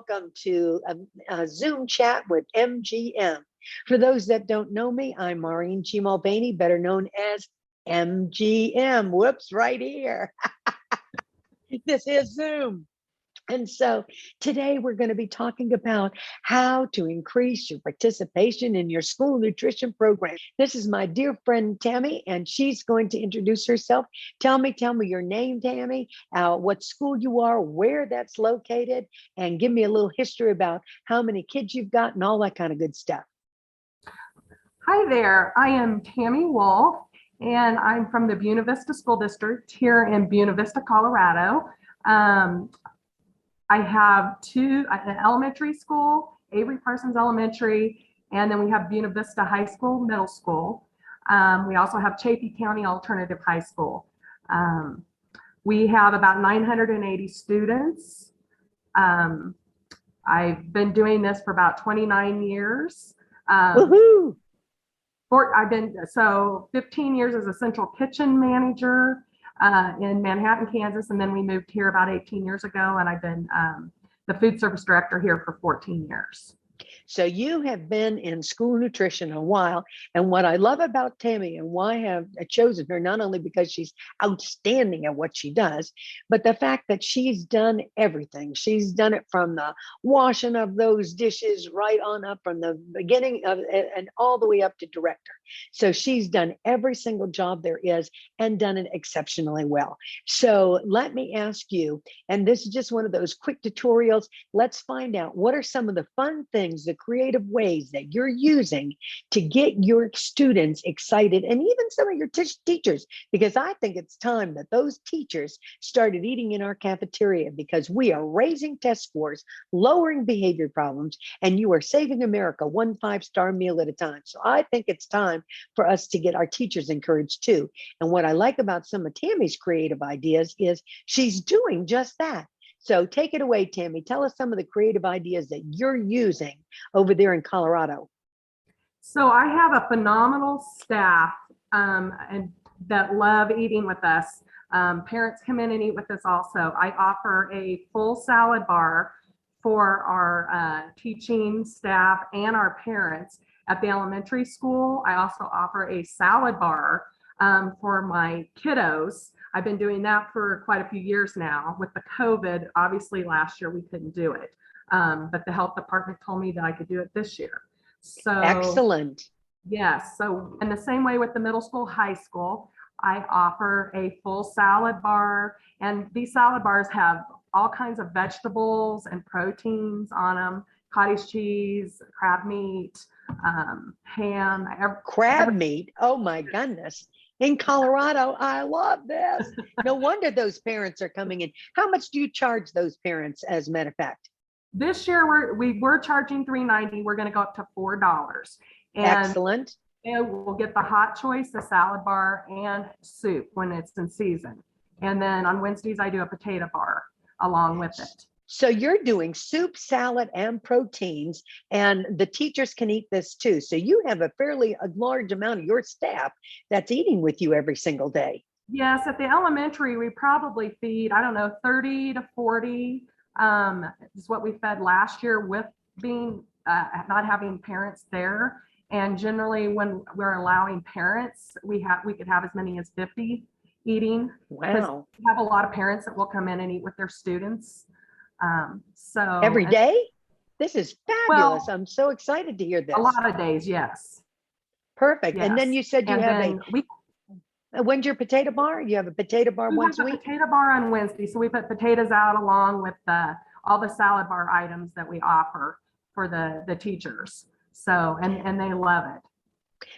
welcome to a Zoom chat with M.G.M. For those that don't know me, I'm Maureen G. Mulvaney, better known as M.G.M. Whoops, right here. This is Zoom. And so today we're going to be talking about how to increase your participation in your school nutrition program. This is my dear friend Tammy, and she's going to introduce herself. Tell me your name, Tammy, what school you are, where that's located, and give me a little history about how many kids you've got and all that kind of good stuff. Hi there, I am Tammy Wolf, and I'm from the Buena Vista School District here in Buena Vista, Colorado. I have an elementary school, Avery Parsons Elementary, and then we have Buena Vista High School, middle school. We also have Chaffee County Alternative High School. We have about 980 students. I've been doing this for about 29 years. Woohoo! I've been 15 years as a central kitchen manager in Manhattan, Kansas, and then we moved here about 18 years ago, and I've been the food service director here for 14 years. So you have been in school nutrition a while, and what I love about Tammy and why I have chosen her, not only because she's outstanding at what she does, but the fact that she's done everything. She's done it from the washing of those dishes right on up from the beginning of and all the way up to director. So she's done every single job there is and done it exceptionally well. So let me ask you, and this is just one of those quick tutorials, let's find out what are some of the fun things, the creative ways that you're using to get your students excited, and even some of your teachers, because I think it's time that those teachers started eating in our cafeteria, because we are raising test scores, lowering behavior problems, and you are saving America one 5-star meal at a time. So I think it's time for us to get our teachers encouraged too. And what I like about some of Tammy's creative ideas is she's doing just that. So take it away, Tammy. Tell us some of the creative ideas that you're using over there in Colorado. So I have a phenomenal staff and that love eating with us. Parents come in and eat with us also. I offer a full salad bar for our teaching staff and our parents at the elementary school. I also offer a salad bar for my kiddos. I've been doing that for quite a few years now. With the COVID, obviously last year we couldn't do it, but the health department told me that I could do it this year. So excellent. Yes. So in the same way with the middle school, high school, I offer a full salad bar, and these salad bars have all kinds of vegetables and proteins on them: cottage cheese, crab meat, ham. Crab meat. Oh my goodness. In Colorado, I love this. No wonder those parents are coming in. How much do you charge those parents, as a matter of fact? This year we were charging $3.90. We're going to go up to $4. And excellent. And we'll get the hot choice, the salad bar, and soup when it's in season. And then on Wednesdays, I do a potato bar along with it. So you're doing soup, salad, and proteins, and the teachers can eat this too. So you have a large amount of your staff that's eating with you every single day. Yes, at the elementary, we probably feed, 30 to 40 is what we fed last year with being not having parents there. And generally when we're allowing parents, we could have as many as 50 eating. Wow. We have a lot of parents that will come in and eat with their students. So every day? This is fabulous. Well, I'm so excited to hear this. A lot of days, yes. Perfect. Yes. And then you said you have when's your potato bar? You have a potato bar once a week? Potato bar on Wednesday. So we put potatoes out along with all the salad bar items that we offer for the teachers. So, and they love it.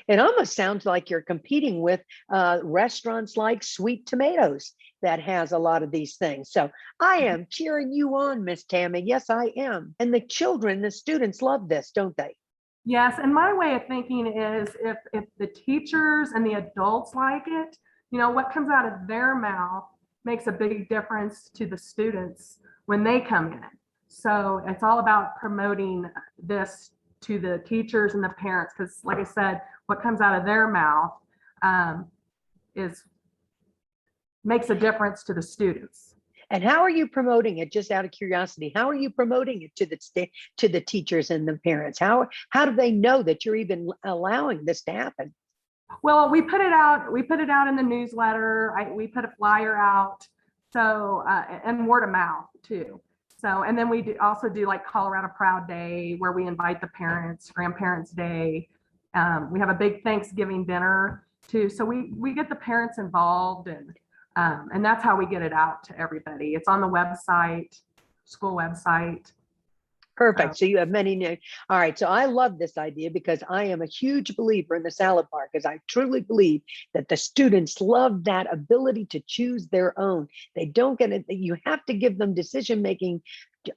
It almost sounds like you're competing with restaurants like Sweet Tomatoes that has a lot of these things. So I am cheering you on, Miss Tammy. Yes, I am. And the children, the students love this, don't they? Yes. And my way of thinking is if the teachers and the adults like it, what comes out of their mouth makes a big difference to the students when they come in. So it's all about promoting this to the teachers and the parents, because like I said, what comes out of their mouth makes a difference to the students. And how are you promoting it? Just out of curiosity, how are you promoting it to to the teachers and the parents? How do they know that you're even allowing this to happen? Well, we put it out. We put it out in the newsletter. We put a flyer out. So and word of mouth too. So and then we also do like Colorado Proud Day, where we invite the parents, Grandparents Day. We have a big Thanksgiving dinner too. So we get the parents involved, and that's how we get it out to everybody. It's on the website, school website. Perfect. So you have many new. All right. So I love this idea because I am a huge believer in the salad bar, because I truly believe that the students love that ability to choose their own. They don't get it. You have to give them decision-making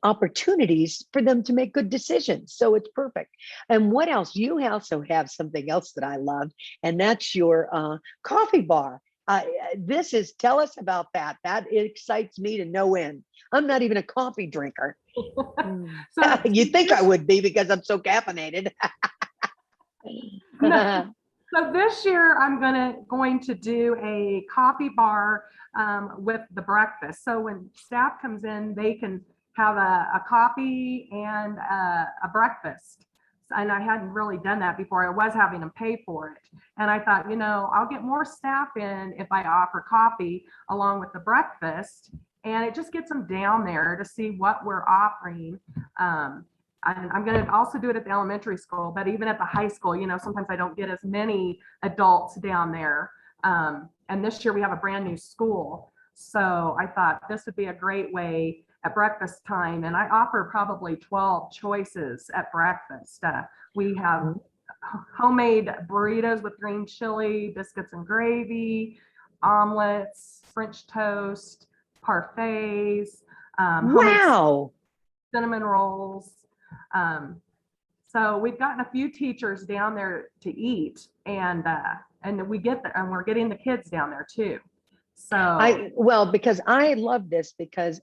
opportunities for them to make good decisions. So it's perfect. And what else? You also have something else that I love, and that's your coffee bar. Tell us about that. That excites me to no end. I'm not even a coffee drinker. So You think I would be because I'm so caffeinated. So this year I'm going to do a coffee bar with the breakfast. So when staff comes in, they can have a coffee and a breakfast. And I hadn't really done that before. I was having them pay for it. And I thought, I'll get more staff in if I offer coffee along with the breakfast. And it just gets them down there to see what we're offering. And I'm going to also do it at the elementary school, but even at the high school, sometimes I don't get as many adults down there. And this year we have a brand new school. So I thought this would be a great way at breakfast time. And I offer probably 12 choices at breakfast. We have homemade burritos with green chili, biscuits and gravy, omelets, French toast, parfaits, Wow. cinnamon rolls. So we've gotten a few teachers down there to eat, and we're getting the kids down there too. So because I love this, because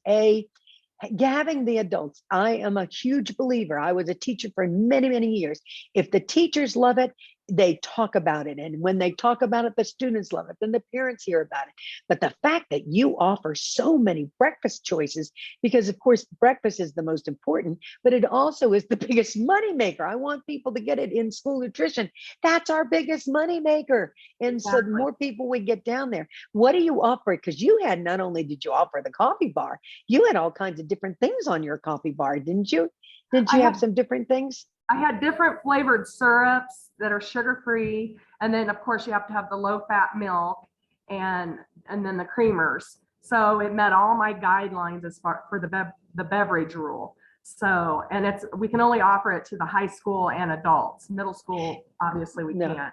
having the adults, I am a huge believer. I was a teacher for many, many years. If the teachers love it, they talk about it. And when they talk about it, the students love it. Then the parents hear about it. But the fact that you offer so many breakfast choices, because of course, breakfast is the most important, but it also is the biggest money maker. I want people to get it in school nutrition. That's our biggest money maker. And so the more people we get down there, what do you offer? Because not only did you offer the coffee bar, you had all kinds of different things on your coffee bar, didn't you? Didn't you have some different things? I had different flavored syrups that are sugar-free. And then of course you have to have the low-fat milk and then the creamers. So it met all my guidelines as far for the beverage rule. So, and we can only offer it to the high school and adults. Middle school, obviously we can't.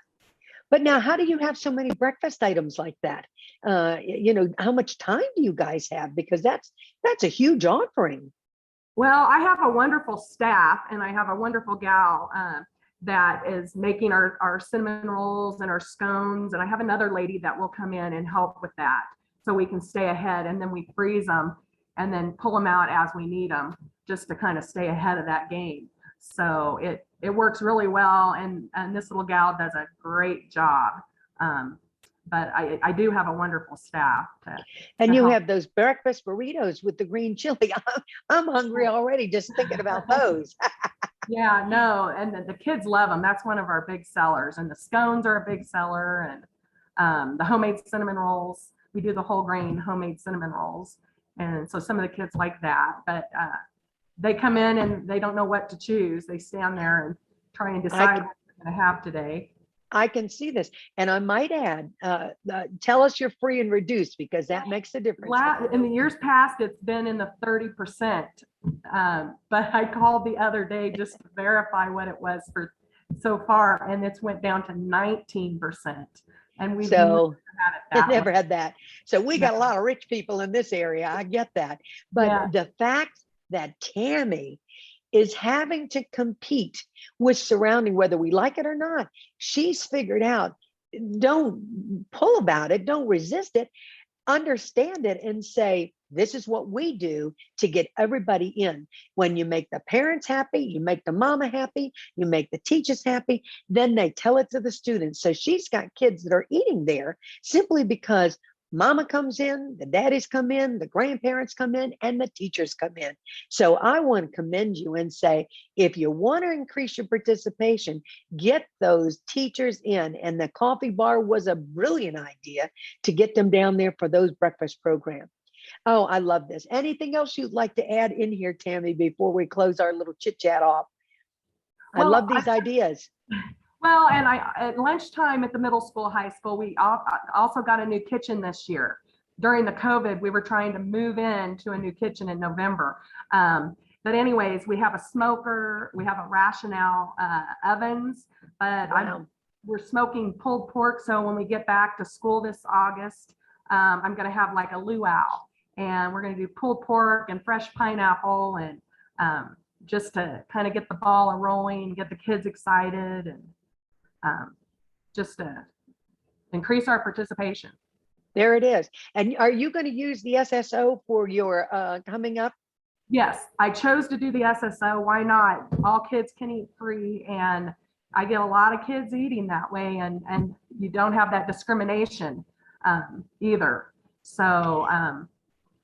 But now, how do you have so many breakfast items like that? How much time do you guys have? Because that's a huge offering. Well, I have a wonderful staff, and I have a wonderful gal that is making our cinnamon rolls and our scones. And I have another lady that will come in and help with that, so we can stay ahead. And then we freeze them and then pull them out as we need them, just to kind of stay ahead of that game. So it works really well. And this little gal does a great job. But I do have a wonderful staff. And you have those breakfast burritos with the green chili. I'm hungry already just thinking about those. Yeah, no, and the kids love them. That's one of our big sellers. And the scones are a big seller. And the homemade cinnamon rolls. We do the whole grain homemade cinnamon rolls. And so some of the kids like that. But they come in and they don't know what to choose. They stand there and try and decide what they're going to have today. I can see this. And I might add, tell us you're free and reduced, because that makes a difference. In the years past, it's been in the 30%. But I called the other day just to verify what it was for so far, and it's went down to 19%. And we've never had that. So we got a lot of rich people in this area. I get that. But the fact that Tammy is having to compete with surrounding, whether we like it or not, she's figured out, don't pull about it, don't resist it, understand it and say, this is what we do to get everybody in. When you make the parents happy, you make the mama happy, you make the teachers happy, then they tell it to the students. So she's got kids that are eating there simply because Mama comes in, the daddies come in, the grandparents come in, and the teachers come in. So I want to commend you and say, if you want to increase your participation, get those teachers in. And the coffee bar was a brilliant idea to get them down there for those breakfast programs. Oh, I love this. Anything else you'd like to add in here, Tammy, before we close our little chit chat off? I Well, love these ideas. Well, and at lunchtime at the middle school, high school, we also got a new kitchen this year. During the COVID, we were trying to move into a new kitchen in November. But anyways, we have a smoker, we have a rationale ovens, but Wow. we're smoking pulled pork. So when we get back to school this August, I'm going to have like a luau, and we're going to do pulled pork and fresh pineapple, and just to kind of get the ball rolling, get the kids excited, and just to increase our participation. There it is. And are you going to use the SSO for your coming up? Yes, I chose to do the SSO. Why not? All kids can eat free, and I get a lot of kids eating that way, and you don't have that discrimination either. So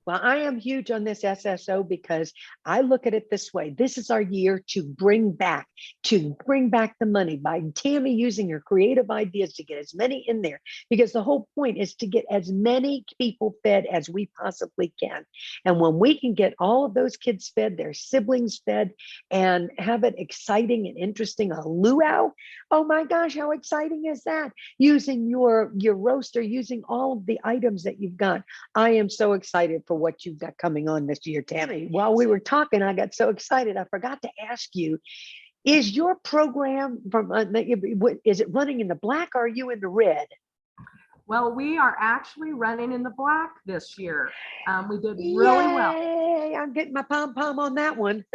Well, I am huge on this SSO because I look at it this way. This is our year to bring back the money by Tammy using her creative ideas to get as many in there, because the whole point is to get as many people fed as we possibly can. And when we can get all of those kids fed, their siblings fed, and have it exciting and interesting, a luau, oh my gosh, how exciting is that? Using your roaster, using all of the items that you've got. I am so excited for what you've got coming on this year, Tammy. While we were talking, I got so excited. I forgot to ask you, is your program from, is it running in the black or are you in the red? well, we are actually running in the black this year. We did really well. Yay, I'm getting my pom-pom on that one.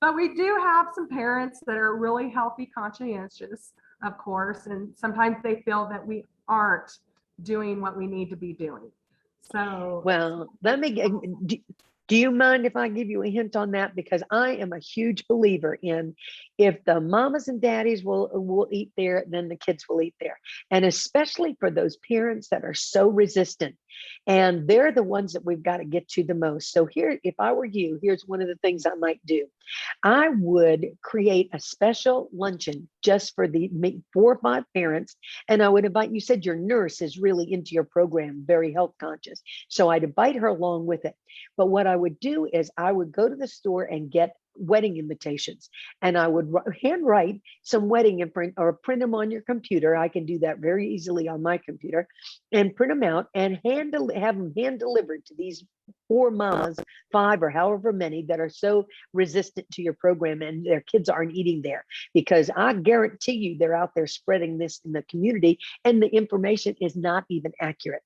But we do have some parents that are really healthy, conscientious, of course, and sometimes they feel that we aren't doing what we need to be doing. So, Well, do you mind if I give you a hint on that? Because I am a huge believer in, if the mamas and daddies will eat there, then the kids will eat there. And especially for those parents that are so resistant. And they're the ones that we've got to get to the most. So here, if I were you, here's one of the things I might do. I would create a special luncheon just for the 4 or 5 parents. And I would invite, you said your nurse is really into your program, very health conscious. So I'd invite her along with it. But what I would do is I would go to the store and get wedding invitations, and I would handwrite some wedding imprint or print them on your computer. I can do that very easily on my computer, and print them out and have them hand delivered to these 4 mamas, 5 or however many that are so resistant to your program and their kids aren't eating there, because I guarantee you they're out there spreading this in the community and the information is not even accurate.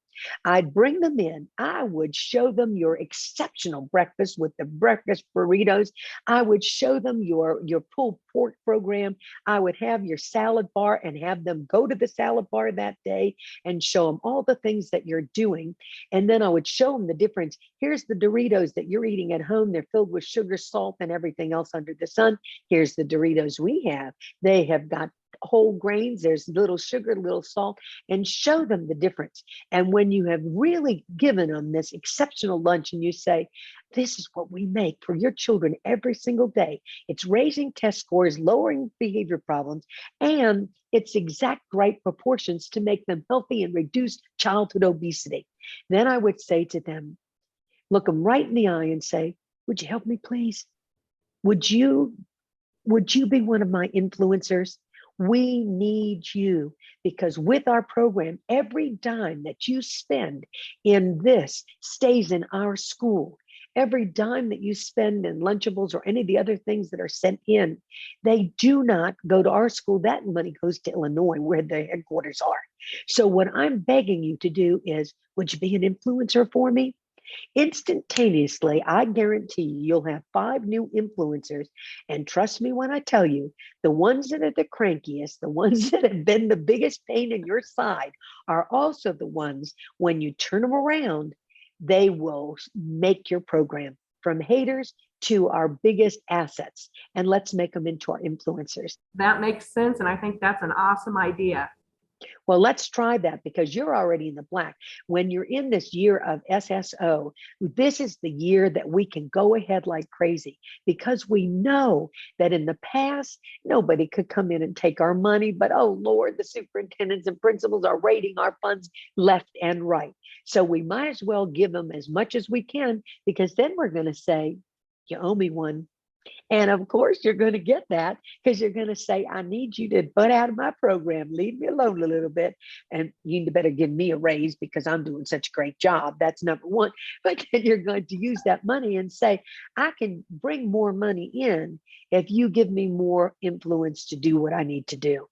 I'd bring them in. I would show them your exceptional breakfast with the breakfast burritos. I would show them your pulled pork program. I would have your salad bar and have them go to the salad bar that day and show them all the things that you're doing. And then I would show them the difference. Here's the Doritos that you're eating at home. They're filled with sugar, salt, and everything else under the sun. Here's the Doritos we have. They have got whole grains, there's little sugar, little salt, and show them the difference. And when you have really given them this exceptional lunch and you say, this is what we make for your children every single day, it's raising test scores, lowering behavior problems, and it's exact right proportions to make them healthy and reduce childhood obesity. Then I would say to them, look them right in the eye and say, would you help me, please? Would you be one of my influencers? We need you, because with our program, every dime that you spend in this stays in our school. Every dime that you spend in Lunchables or any of the other things that are sent in, they do not go to our school. That money goes to Illinois, where the headquarters are. So what I'm begging you to do is, would you be an influencer for me? Instantaneously, I guarantee you'll have 5 new influencers. And trust me when I tell you, the ones that are the crankiest, the ones that have been the biggest pain in your side, are also the ones, when you turn them around, they will make your program from haters to our biggest assets. And let's make them into our influencers. That makes sense. And I think that's an awesome idea. Well, let's try that because you're already in the black. When you're in this year of SSO, this is the year that we can go ahead like crazy because we know that in the past, nobody could come in and take our money. But oh, Lord, the superintendents and principals are raiding our funds left and right. So we might as well give them as much as we can because then we're going to say, you owe me one. And of course, you're going to get that because you're going to say, I need you to butt out of my program, leave me alone a little bit. And you better give me a raise because I'm doing such a great job. That's number one. But then you're going to use that money and say, I can bring more money in if you give me more influence to do what I need to do.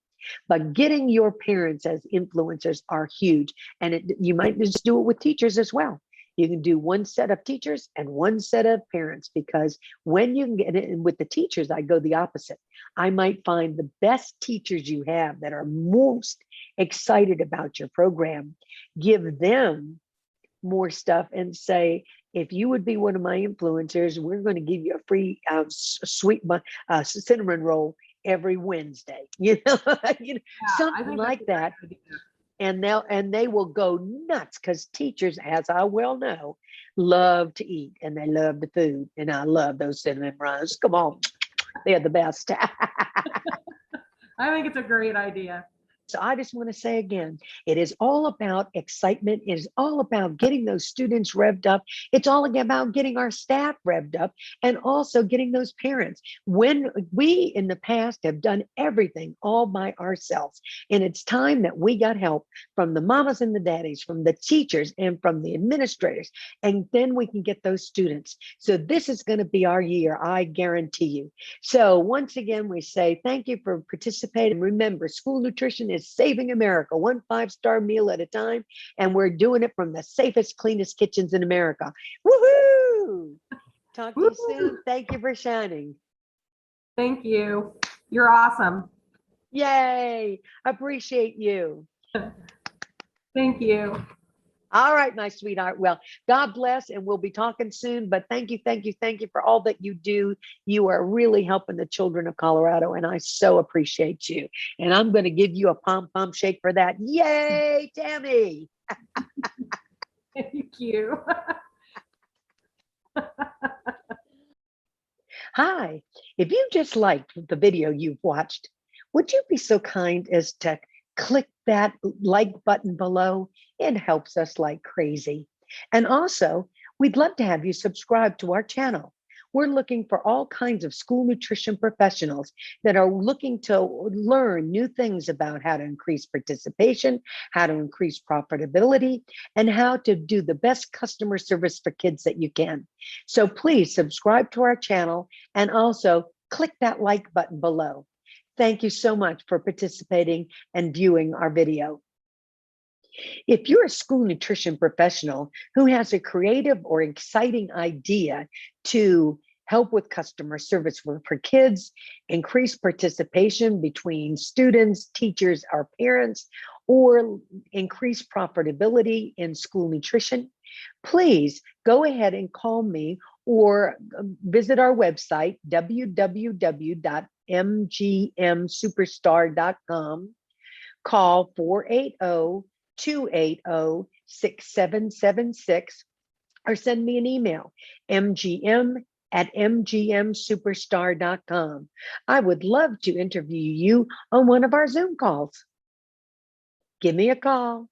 But getting your parents as influencers are huge. And you might just do it with teachers as well. You can do one set of teachers and one set of parents because when you can get it, and with the teachers, I go the opposite. I might find the best teachers you have that are most excited about your program, give them more stuff and say, if you would be one of my influencers, we're going to give you a free sweet cinnamon roll every Wednesday, you know, something like that. And they will go nuts because teachers, as I well know, love to eat and they love the food. And I love those cinnamon rolls. Come on, they're the best. I think it's a great idea. So I just want to say again, it is all about excitement. It is all about getting those students revved up. It's all about getting our staff revved up and also getting those parents. When we in the past have done everything all by ourselves, and it's time that we got help from the mamas and the daddies, from the teachers and from the administrators, and then we can get those students. So this is going to be our year, I guarantee you. So once again, we say thank you for participating. Remember, school nutrition is saving America, one 5-star meal at a time. And we're doing it from the safest, cleanest kitchens in America. Woohoo! Talk to you soon. Thank you for shining. Thank you. You're awesome. Yay. Appreciate you. Thank you. All right, my sweetheart. Well, God bless, and we'll be talking soon. But thank you for all that you do. You are really helping the children of Colorado, and I so appreciate you. And I'm going to give you a pom shake for that. Yay, Tammy. Thank you. Hi. If you just liked the video you've watched, would you be so kind as to click that like button below? It helps us like crazy. And also, we'd love to have you subscribe to our channel. We're looking for all kinds of school nutrition professionals that are looking to learn new things about how to increase participation, how to increase profitability, and how to do the best customer service for kids that you can. So please subscribe to our channel and also click that like button below. Thank you so much for participating and viewing our video. If you're a school nutrition professional who has a creative or exciting idea to help with customer service for kids, increase participation between students, teachers, or parents, or increase profitability in school nutrition, please go ahead and call me or visit our website, www.mgmsuperstar.com. Call 480-280-6776 or send me an email, mgm@mgmsuperstar.com. I would love to interview you on one of our Zoom calls. Give me a call.